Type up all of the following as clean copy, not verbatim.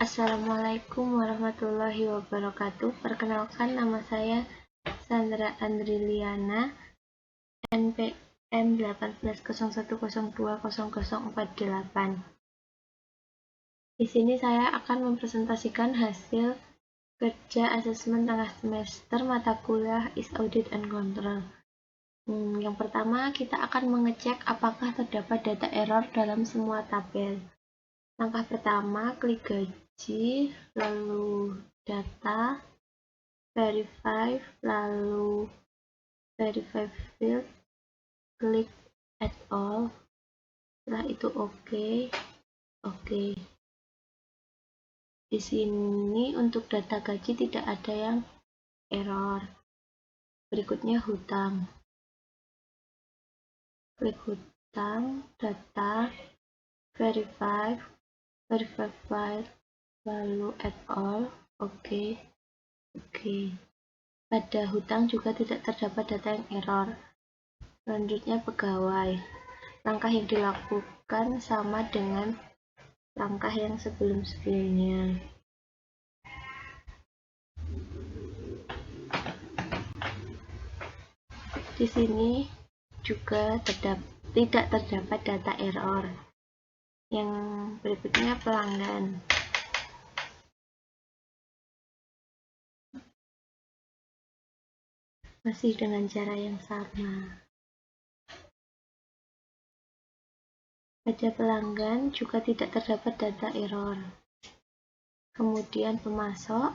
Assalamualaikum warahmatullahi wabarakatuh. Perkenalkan, nama saya Sandra Andriliana, NPM 1801020048. Di sini saya akan mempresentasikan hasil kerja asesmen tengah semester mata kuliah is Audit and Control. Yang pertama, kita akan mengecek apakah terdapat data error dalam semua tabel. Langkah pertama, klik gaji, lalu data, verify, lalu verify field, klik add all, setelah itu oke. Di sini untuk data gaji tidak ada yang error. Berikutnya hutang. Klik hutang, data, verify file, lalu add all, oke. Pada hutang juga tidak terdapat data yang error. Selanjutnya pegawai. Langkah yang dilakukan sama dengan langkah yang sebelum-sebelumnya. Di sini juga tidak terdapat data error. Yang berikutnya pelanggan. Masih dengan cara yang sama. Pada pelanggan juga tidak terdapat data error. Kemudian pemasok.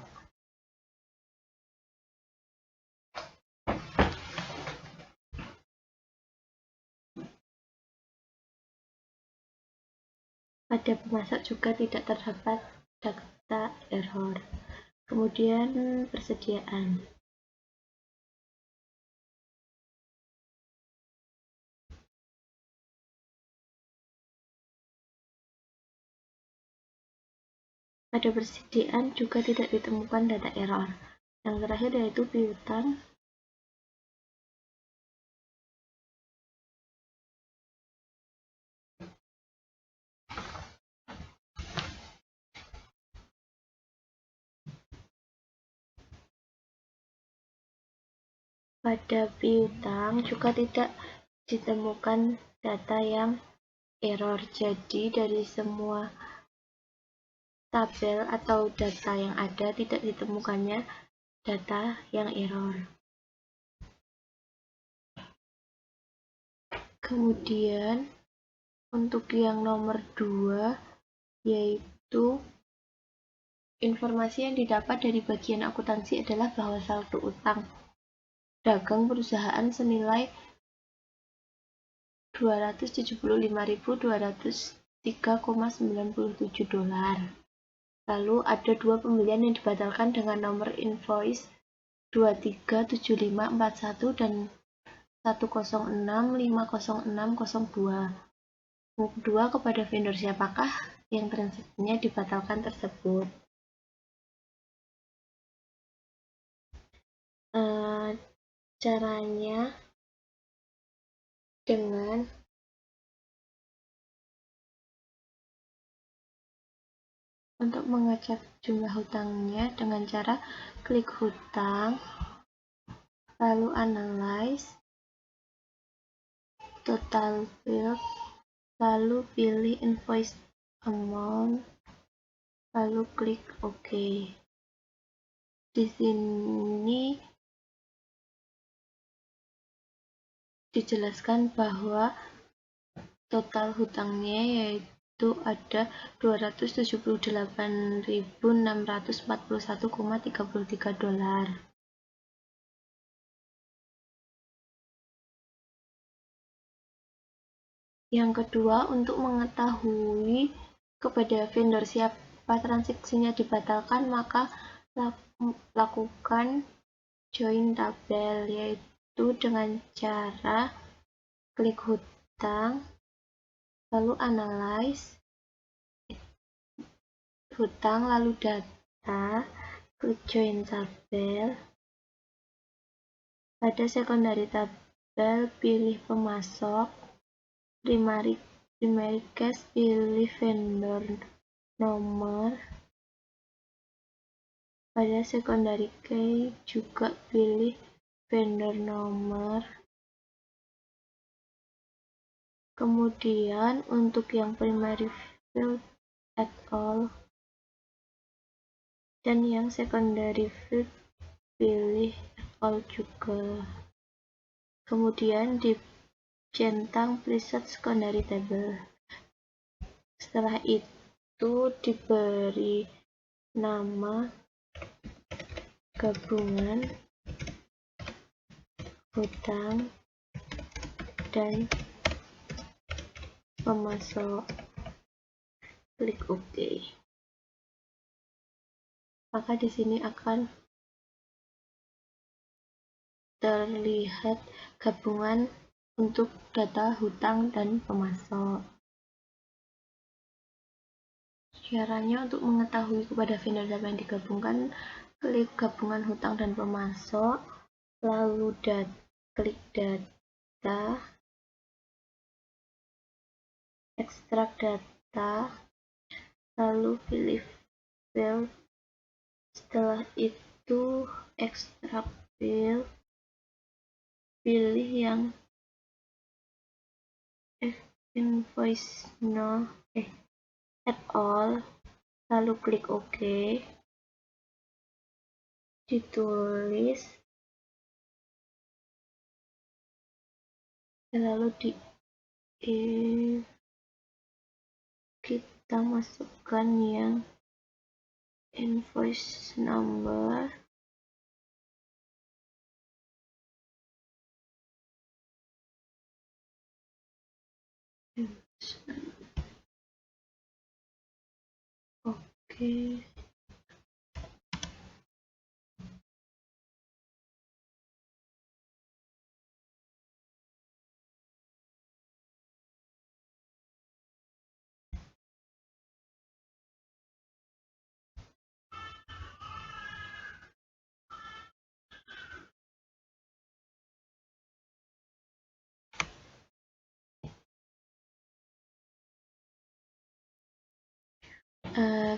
Pada pemasok juga tidak terdapat data error. Kemudian persediaan. Pada persediaan juga tidak ditemukan data error. Yang terakhir yaitu piutang. Pada piutang juga tidak ditemukan data yang error. Jadi dari semua tabel atau data yang ada tidak ditemukannya data yang error. Kemudian untuk yang nomor 2 yaitu informasi yang didapat dari bagian akuntansi adalah bahwa saldo utang dagang perusahaan senilai 275.203,97 dolar. Lalu ada 2 pembelian yang dibatalkan dengan nomor invoice 237541 dan 106500602. Yang kedua, kepada vendor siapakah yang transaksinya dibatalkan tersebut? Caranya dengan untuk mengecek jumlah hutangnya dengan cara klik hutang, lalu analyze, total field, lalu pilih invoice amount, lalu klik OK. Di sini dijelaskan bahwa total hutangnya yaitu ada 278.641,33 dolar. Yang kedua, untuk mengetahui kepada vendor siapa transaksinya dibatalkan, maka lakukan join tabel, yaitu dengan cara klik hutang, lalu analyze, hutang, lalu data, klik join tabel. Pada secondary tabel, pilih pemasok, primary cash, pilih vendor nomor, Pada secondary key juga pilih vendor nomor. Kemudian untuk yang primary field at all dan yang secondary field pilih at all juga. Kemudian dicentang preset secondary table. Setelah itu diberi nama gabungan hutang dan pemasok. Klik OK. Maka di sini akan terlihat gabungan untuk data hutang dan pemasok. Caranya untuk mengetahui kepada vendor siapa yang digabungkan, klik gabungan hutang dan pemasok, lalu klik data, ekstrak data, lalu pilih field. Setelah itu ekstrak field, pilih yang invoice at all, lalu klik OK. Ditulis, lalu kita masukkan yang invoice number, oke.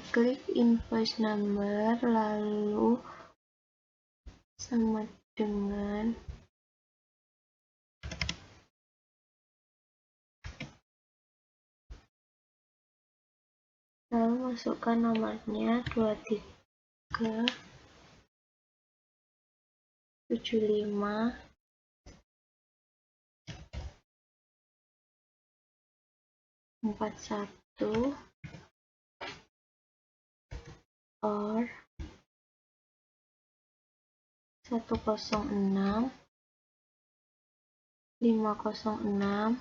Klik invoice number, lalu sama dengan lalu masukkan nomornya 2375 41 or 106 506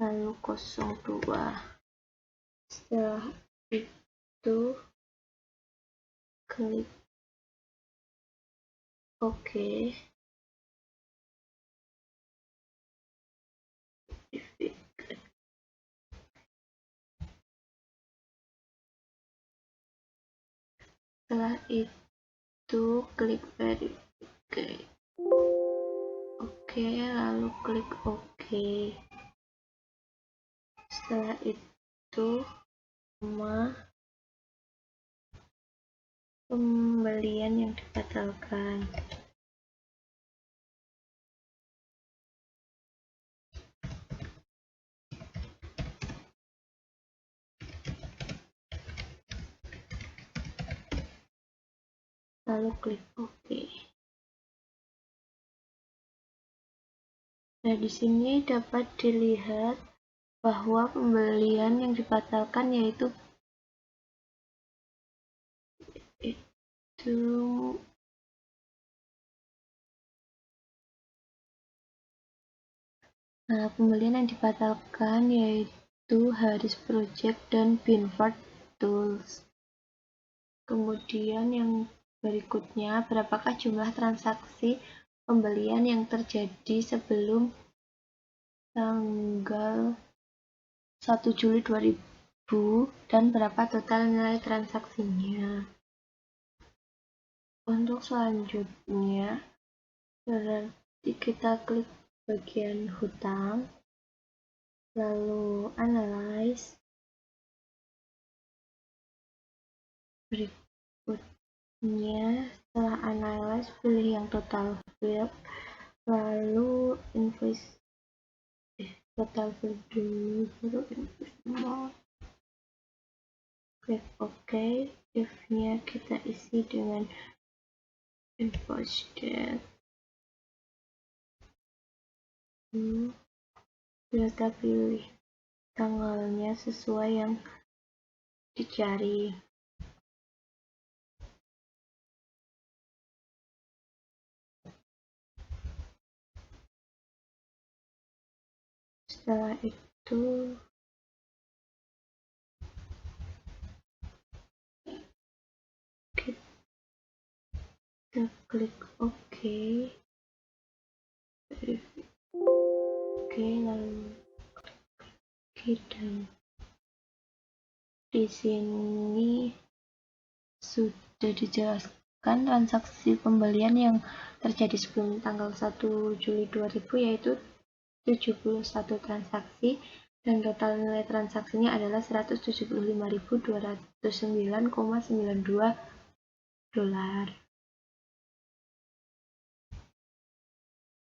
lalu 02. Setelah itu klik OK. Setelah itu klik verify. Oke, lalu klik OK. Setelah itu nama pembelian yang dibatalkan. Lalu klik OK. Nah, di sini dapat dilihat bahwa pembelian yang dibatalkan yaitu pembelian yang dibatalkan yaitu Haris Project dan Binford Tools. Kemudian yang berikutnya, berapakah jumlah transaksi pembelian yang terjadi sebelum tanggal 1 Juli 2000 dan berapa total nilai transaksinya. Untuk selanjutnya, berarti kita klik bagian hutang, lalu analyze, Berikutnya, setelah analyze, pilih yang total field, lalu total field dulu, baru invoice amount. Klik OK, if-nya kita isi dengan invoice date. Kita pilih tanggalnya sesuai yang dicari. Setelah itu kita klik OK, lalu dan di sini sudah dijelaskan transaksi pembelian yang terjadi sebelum tanggal 1 Juli 2000, yaitu 71 transaksi, dan total nilai transaksinya adalah 175.209,92 dolar.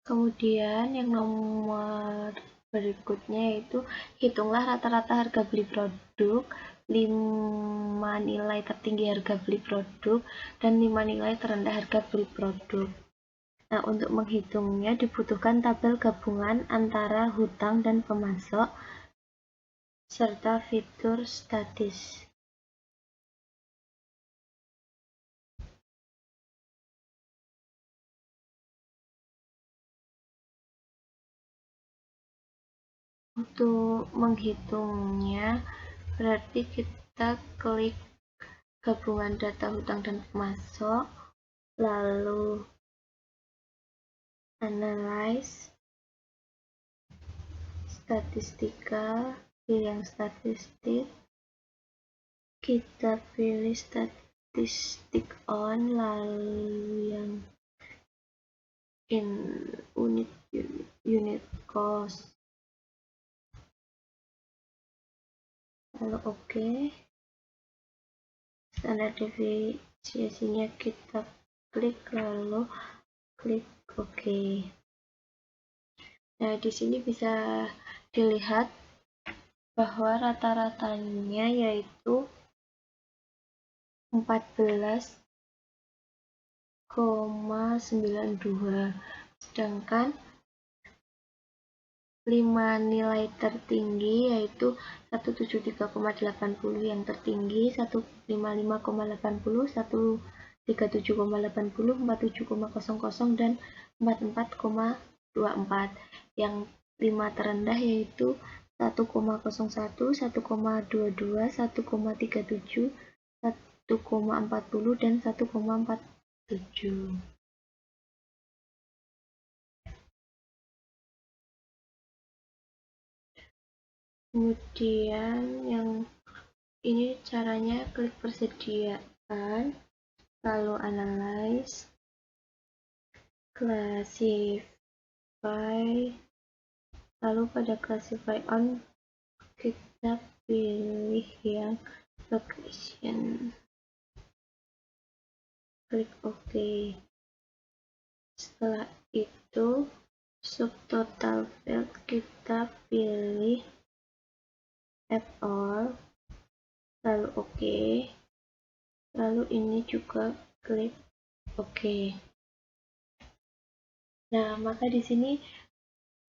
Kemudian yang nomor berikutnya yaitu hitunglah rata-rata harga beli produk, 5 nilai tertinggi harga beli produk, dan 5 nilai terendah harga beli produk. Nah, untuk menghitungnya dibutuhkan tabel gabungan antara hutang dan pemasok, serta fitur statis. Untuk menghitungnya, berarti kita klik gabungan data hutang dan pemasok, lalu analyze, statistika, pilih yang statistik, kita pilih statistik on, lalu yang unit cost, lalu OK. Standar deviasinya kita klik, lalu klik OK. Nah, di sini bisa dilihat bahwa rata-ratanya yaitu 14,92, sedangkan 5 nilai tertinggi yaitu 173,80 yang tertinggi, 155,80, 137,80, 47,00, dan 44,24. Yang 5 terendah yaitu 1,01, 1,22, 1,37, 1,40, dan 1,47. Kemudian yang ini caranya, klik persediaan, lalu analyze, classify, lalu pada classify on kita pilih yang location, klik OK. Setelah itu subtotal field kita pilih add all, lalu OK, lalu ini juga klik OK. Nah, maka di sini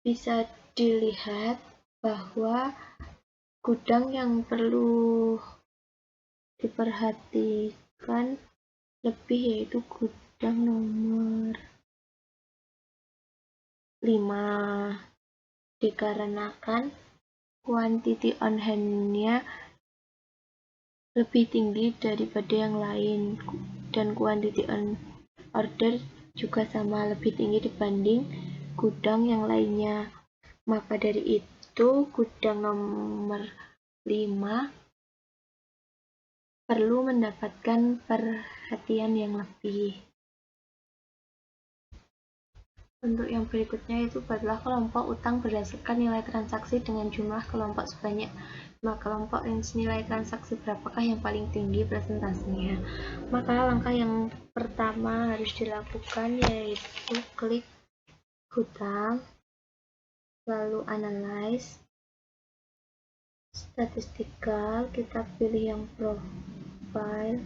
bisa dilihat bahwa gudang yang perlu diperhatikan lebih yaitu gudang nomor 5, dikarenakan quantity on hand-nya lebih tinggi daripada yang lain, dan quantity on order juga sama, lebih tinggi dibanding gudang yang lainnya. Maka dari itu gudang nomor 5 perlu mendapatkan perhatian yang lebih. Untuk yang berikutnya itu adalah kelompok utang berdasarkan nilai transaksi dengan jumlah kelompok sebanyak kelompok range nilai transaksi berapakah yang paling tinggi presentasenya. Maka langkah yang pertama harus dilakukan yaitu klik hutang, lalu analyze, statistikal, kita pilih yang profile,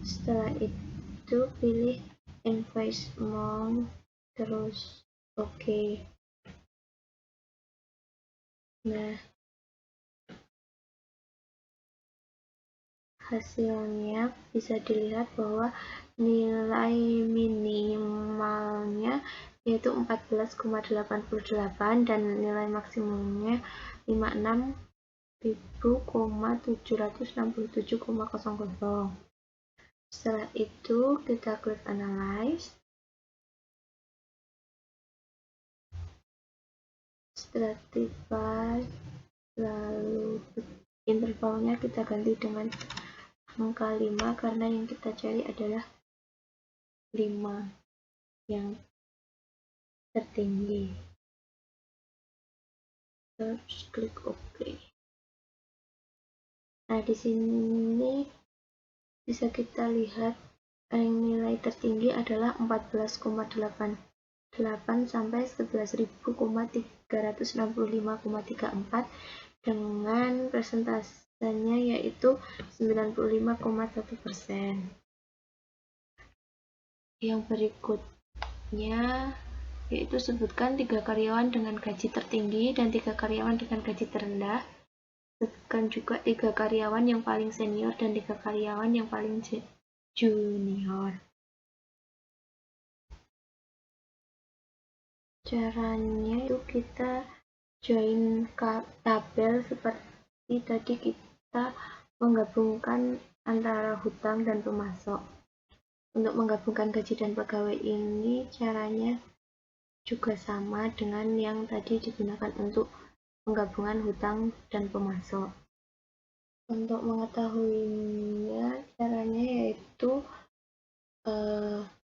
setelah itu pilih invoice amount, terus oke. Nah, hasilnya bisa dilihat bahwa nilai minimalnya yaitu 14,88 dan nilai maksimumnya 56.767,00. Setelah itu kita klik analyze, stratify, lalu intervalnya kita ganti dengan angka 5 karena yang kita cari adalah 5 yang tertinggi. Terus klik OK. Nah, di sini bisa kita lihat yang nilai tertinggi adalah 14,88 sampai 11.365,34 dengan persentasenya yaitu 95,1%. Yang berikutnya yaitu sebutkan 3 karyawan dengan gaji tertinggi dan 3 karyawan dengan gaji terendah. Sebutkan juga 3 karyawan yang paling senior dan 3 karyawan yang paling junior. Caranya itu kita join tabel seperti tadi, kita menggabungkan antara hutang dan pemasok. Untuk menggabungkan gaji dan pegawai ini caranya juga sama dengan yang tadi digunakan untuk penggabungan hutang dan pemasok. Untuk mengetahuinya caranya yaitu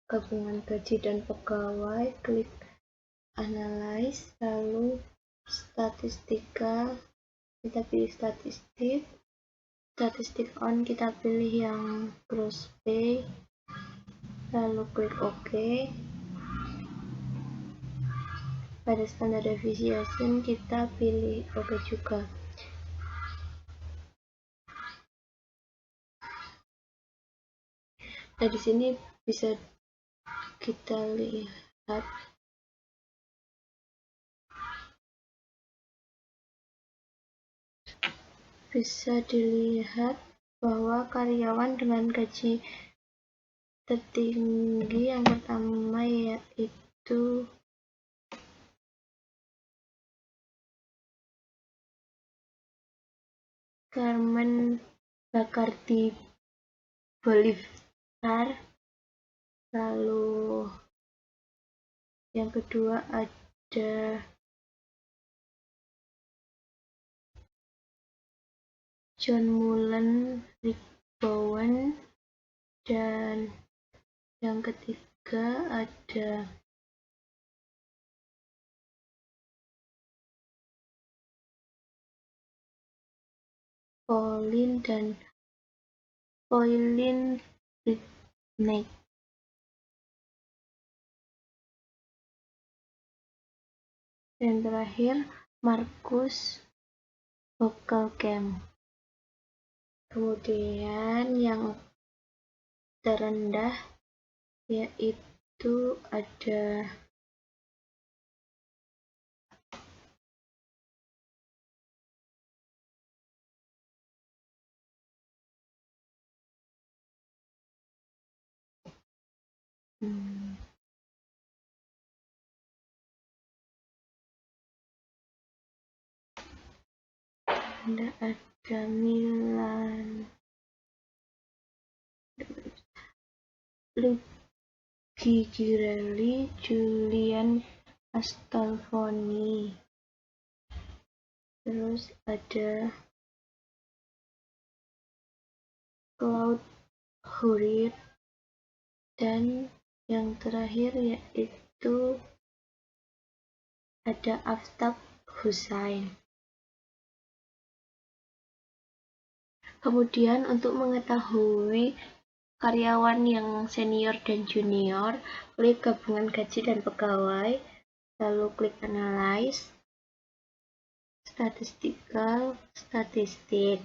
gabungan gaji dan pegawai, klik analyze, lalu statistika, kita pilih statistik on, kita pilih yang gross pay, lalu klik OK. Pada standard deviation kita pilih OK juga. Nah, di sini bisa kita lihat bahwa karyawan dengan gaji tertinggi yang pertama yaitu Carmen Bacardi Bolivar, lalu yang kedua ada John Mullen, Rick Bowen, dan yang ketiga ada Pauline Britney. Dan terakhir Marcus Hochulcam. Kemudian yang terendah yaitu ada Milan Luigi Girelli, Julian Astolfoni, terus ada Claude Hurit, dan yang terakhir yaitu ada Aftab Hussain. Kemudian untuk mengetahui karyawan yang senior dan junior, klik gabungan gaji dan pegawai, lalu klik analyze, statistical, statistik.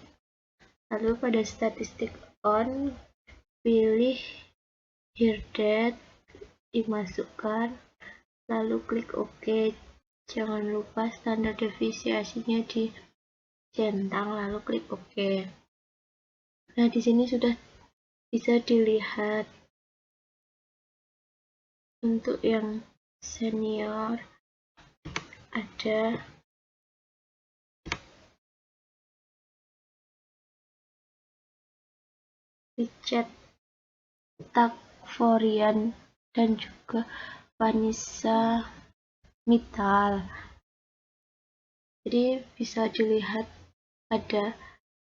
Lalu pada statistik on, pilih here date, dimasukkan, lalu klik OK. Jangan lupa standar deviasinya dicentang, lalu klik OK. Nah, di sini sudah bisa dilihat untuk yang senior ada Richard Takforian dan juga Vanessa Mittal. Jadi bisa dilihat ada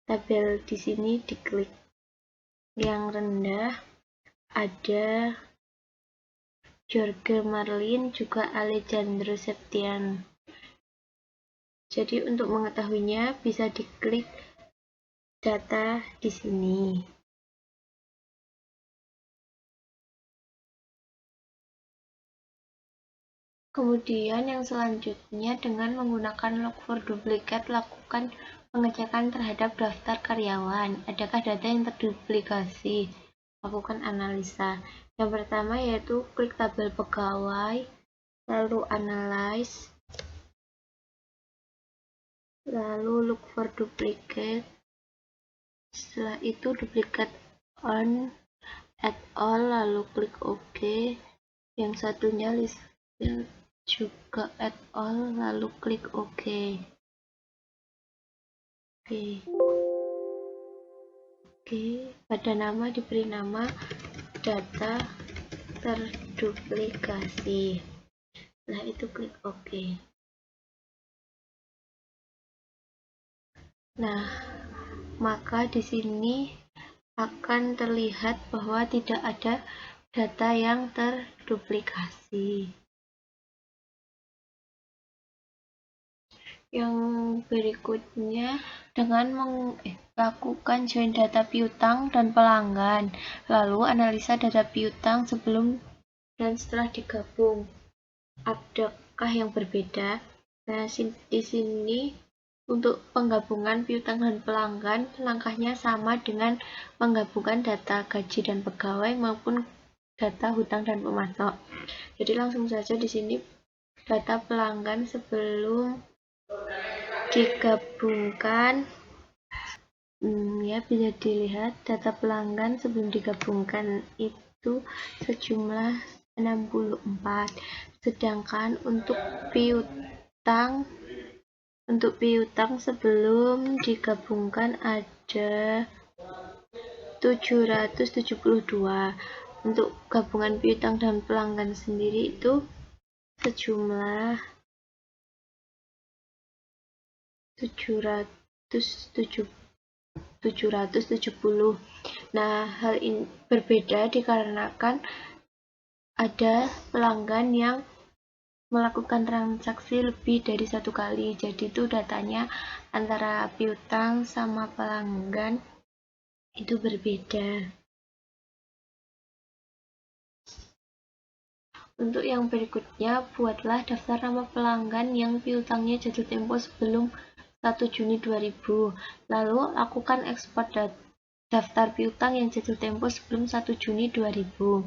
tabel di sini, diklik yang rendah ada Jorge Marlin juga Alejandro Septian. Jadi untuk mengetahuinya bisa diklik data di sini. Kemudian yang selanjutnya, dengan menggunakan log4duplicate, lakukan pengecekan terhadap daftar karyawan. Adakah data yang terduplikasi? Lakukan analisa. Yang pertama yaitu klik tabel pegawai, lalu analyze, lalu look for duplicate. Setelah itu duplicate on, add all, lalu klik OK. Yang satunya list juga add all, lalu klik OK. Oke, pada nama diberi nama data terduplikasi. Setelah itu klik OK. Nah, maka di sini akan terlihat bahwa tidak ada data yang terduplikasi. Yang berikutnya, dengan melakukan join data piutang dan pelanggan, lalu analisa data piutang sebelum dan setelah digabung. Adakah yang berbeda? Nah, di sini untuk penggabungan piutang dan pelanggan, langkahnya sama dengan menggabungkan data gaji dan pegawai maupun data hutang dan pemasok. Jadi langsung saja di sini data pelanggan sebelum digabungkan, ya bisa dilihat data pelanggan sebelum digabungkan itu sejumlah 64, sedangkan untuk piutang sebelum digabungkan ada 772. Untuk gabungan piutang dan pelanggan sendiri itu sejumlah 770. Nah, hal ini berbeda dikarenakan ada pelanggan yang melakukan transaksi lebih dari satu kali, jadi itu datanya antara piutang sama pelanggan itu berbeda. Untuk yang berikutnya, buatlah daftar nama pelanggan yang piutangnya jatuh tempo sebelum 1 Juni 2000. Lalu lakukan ekspor daftar piutang yang jatuh tempo sebelum 1 Juni 2000.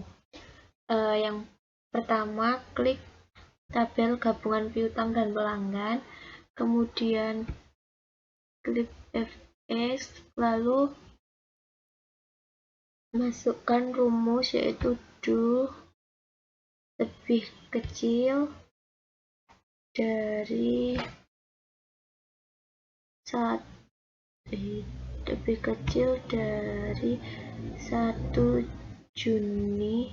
Yang pertama, klik tabel gabungan piutang dan pelanggan, kemudian klik FS, lalu masukkan rumus yaitu do lebih kecil dari 1 Juni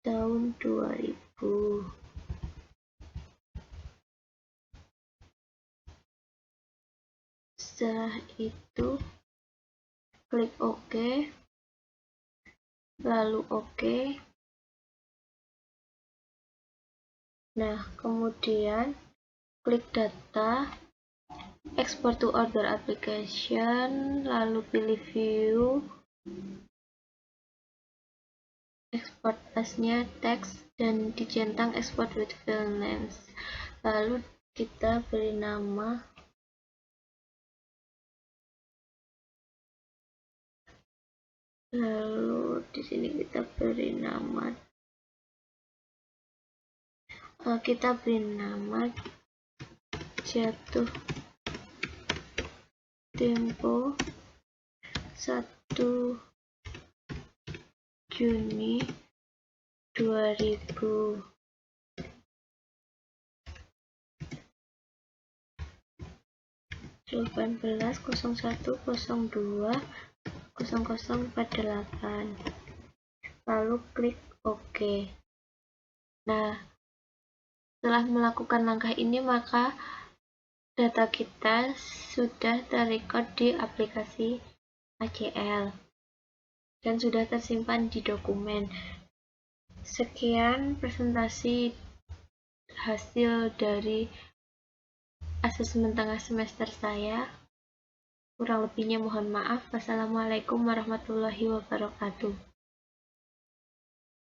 tahun 2000. Setelah itu klik OK, lalu OK. Nah, kemudian klik data, export to other application, lalu pilih view, export as-nya teks, dan dicentang export with file names. Lalu kita beri nama di sini kita beri nama jatuh tempo 1 Juni 2000. Jawaban 01020048. Lalu klik OK. Nah, setelah melakukan langkah ini, maka data kita sudah terrecord di aplikasi ACL dan sudah tersimpan di dokumen. Sekian presentasi hasil dari asesmen tengah semester saya. Kurang lebihnya mohon maaf. Wassalamualaikum warahmatullahi wabarakatuh.